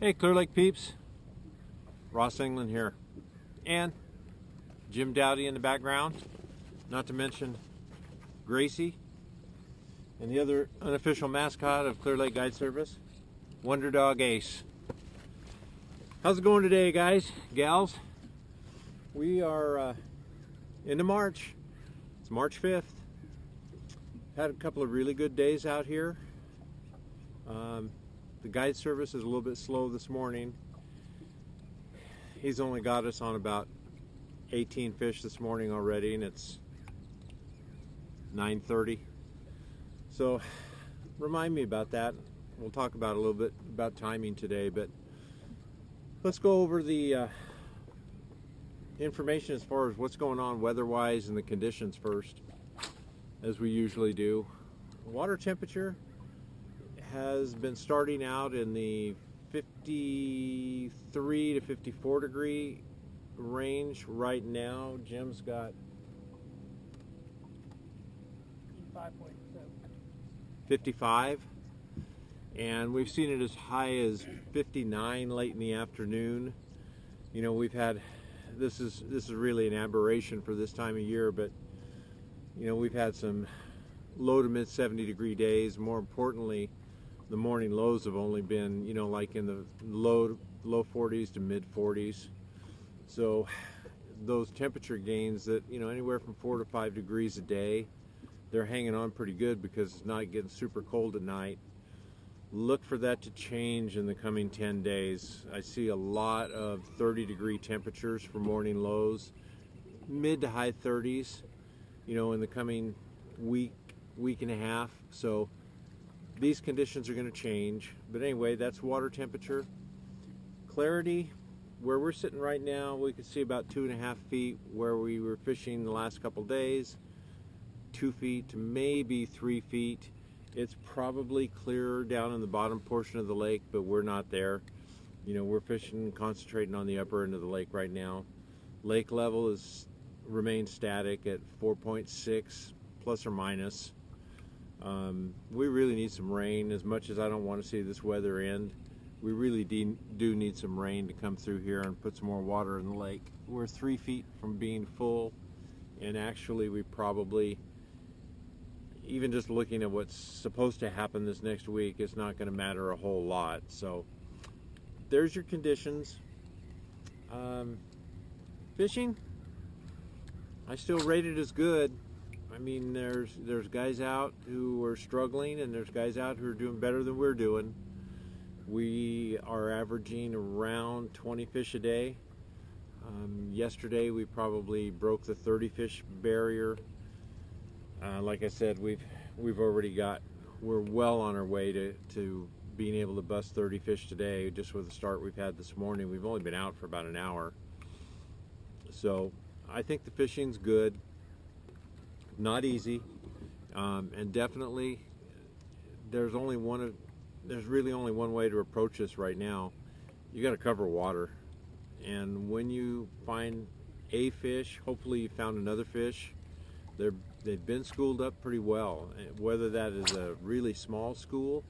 Hey Clear Lake peeps, Ross England here, and Jim Dowdy in the background, not to mention Gracie, and the other unofficial mascot of Clear Lake Guide Service, Wonder Dog Ace. How's it going today, guys, gals? We are into March. It's March 5th. Had a couple of really good days out here. The guide service is a little bit slow this morning. He's only got us on about 18 fish this morning already, and it's 9:30. So remind me about that. We'll talk about a little bit about timing today, but let's go over the information as far as what's going on weather-wise and the conditions first, as we usually do. Water temperature has been starting out in the 53 to 54 degree range right now. Jim's got 55, and we've seen it as high as 59 late in the afternoon. You know, we've had this is really an aberration for this time of year, but you know, we've had some low to mid 70 degree days. More importantly, the morning lows have only been, you know, like in the low 40s to mid 40s. So those temperature gains that, you know, anywhere from 4 to 5 degrees a day, they're hanging on pretty good because it's not getting super cold at night. Look for that to change in the coming 10 days. I see a lot of 30 degree temperatures for morning lows, mid to high 30s, you know, in the coming week and a half. So these conditions are going to change. But anyway, that's water temperature. Clarity, where we're sitting right now, we can see about 2.5 feet where we were fishing the last couple days. 2 feet to maybe 3 feet. It's probably clearer down in the bottom portion of the lake, but we're not there. You know, we're fishing, concentrating on the upper end of the lake right now. Lake level is remains static at 4.6 plus or minus. We really need some rain. As much as I don't want to see this weather end, we really do need some rain to come through here and put some more water in the lake. We're 3 feet from being full, and actually we probably, even just looking at what's supposed to happen this next week, it's not going to matter a whole lot. So there's your conditions. Fishing, I still rate it as good. I mean, there's guys out who are struggling, and there's guys out who are doing better than we're doing. We are averaging around 20 fish a day. Yesterday we probably broke the 30 fish barrier. Like I said, we're well on our way to being able to bust 30 fish today, just with the start we've had this morning. We've only been out for about an hour. So I think the fishing's good. Not easy, and definitely there's really only one way to approach this right now. You got to cover water, and when you find a fish, hopefully you found another fish. They've been schooled up pretty well, whether that is a really small school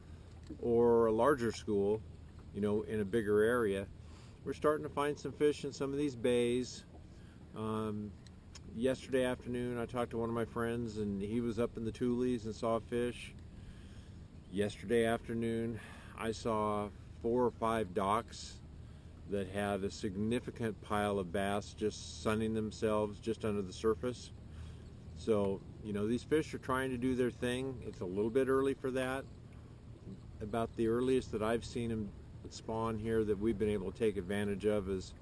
or a larger school, you know, in a bigger area. We're starting to find some fish in some of these bays. Yesterday afternoon I talked to one of my friends, and he was up in the Tules and saw a fish. Yesterday afternoon I saw 4 or 5 docks that had a significant pile of bass just sunning themselves just under the surface. So, you know, these fish are trying to do their thing. It's a little bit early for that. About the earliest that I've seen them spawn here that we've been able to take advantage of is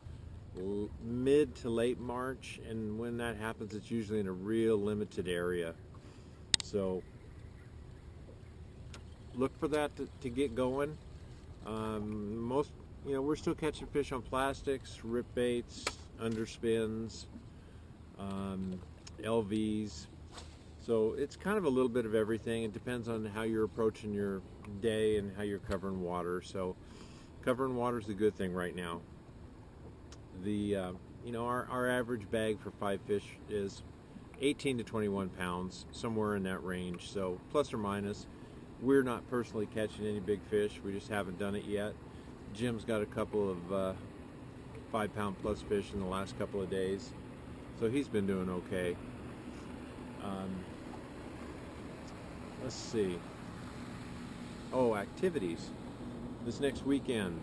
mid to late March, and when that happens, it's usually in a real limited area. So look for that to get going. Most, you know, we're still catching fish on plastics, rip baits, underspins, LVs. So it's kind of a little bit of everything. It depends on how you're approaching your day and how you're covering water. So covering water is a good thing right now. You know, our average bag for 5 fish is 18 to 21 pounds, somewhere in that range. So plus or minus. We're not personally catching any big fish. We just haven't done it yet. Jim's got a couple of 5-pound plus fish in the last couple of days, so he's been doing okay. Let's see. Oh, activities. This next weekend,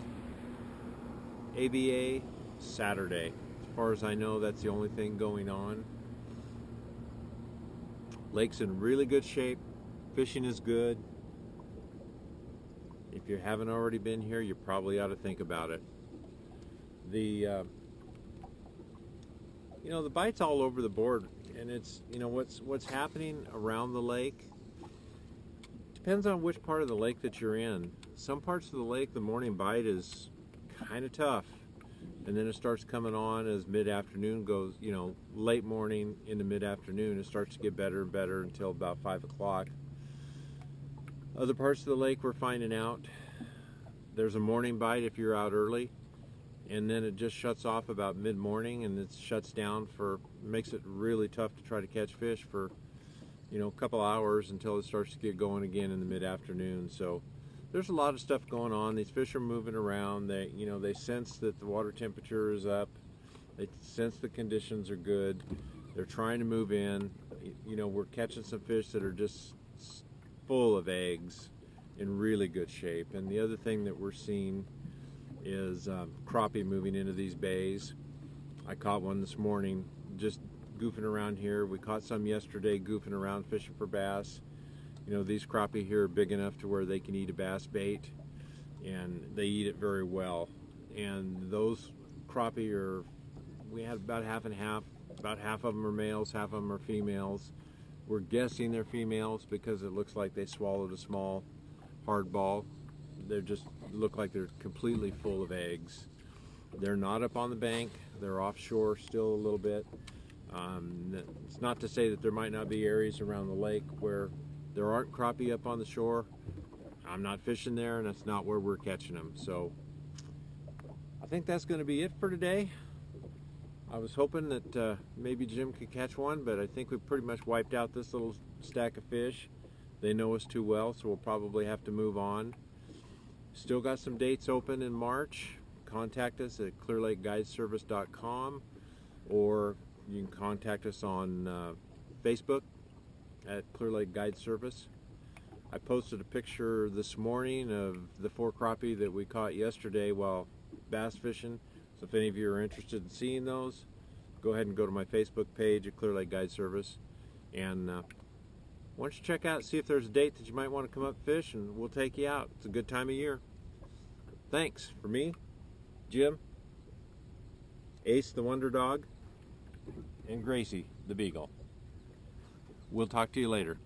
ABA Saturday. As far as I know, that's the only thing going on. Lake's in really good shape. Fishing is good. If you haven't already been here, you probably ought to think about it. The the bite's all over the board, and it's what's happening around the lake depends on which part of the lake that you're in. Some parts of the lake, the morning bite is kind of tough, and then it starts coming on as mid-afternoon goes. Late morning into mid-afternoon, it starts to get better and better until about 5 o'clock. Other parts of the lake, we're finding out there's a morning bite if you're out early, and then it just shuts off about mid-morning, and it shuts down makes it really tough to try to catch fish for a couple hours until it starts to get going again in the mid-afternoon. So there's a lot of stuff going on. These fish are moving around. They sense that the water temperature is up. They sense the conditions are good. They're trying to move in. We're catching some fish that are just full of eggs, in really good shape. And the other thing that we're seeing is crappie moving into these bays. I caught one this morning just goofing around here. We caught some yesterday goofing around fishing for bass. These crappie here are big enough to where they can eat a bass bait, and they eat it very well. And those crappie we had about half and half. About half of them are males, half of them are females. We're guessing they're females because it looks like they swallowed a small hard ball. They just look like they're completely full of eggs. They're not up on the bank. They're offshore still a little bit. It's not to say that there might not be areas around the lake where there aren't crappie up on the shore. I'm not fishing there, and that's not where we're catching them. So I think that's going to be it for today. I was hoping that maybe Jim could catch one, but I think we've pretty much wiped out this little stack of fish. They know us too well, so we'll probably have to move on. Still got some dates open in March. Contact us at clearlakeguideservice.com, or you can contact us on Facebook at Clear Lake Guide Service. I posted a picture this morning of the 4 crappie that we caught yesterday while bass fishing. So if any of you are interested in seeing those, go ahead and go to my Facebook page at Clear Lake Guide Service. And why don't you check out, see if there's a date that you might want to come up fish, and we'll take you out. It's a good time of year. Thanks. For me, Jim, Ace the Wonder Dog, and Gracie the Beagle. We'll talk to you later.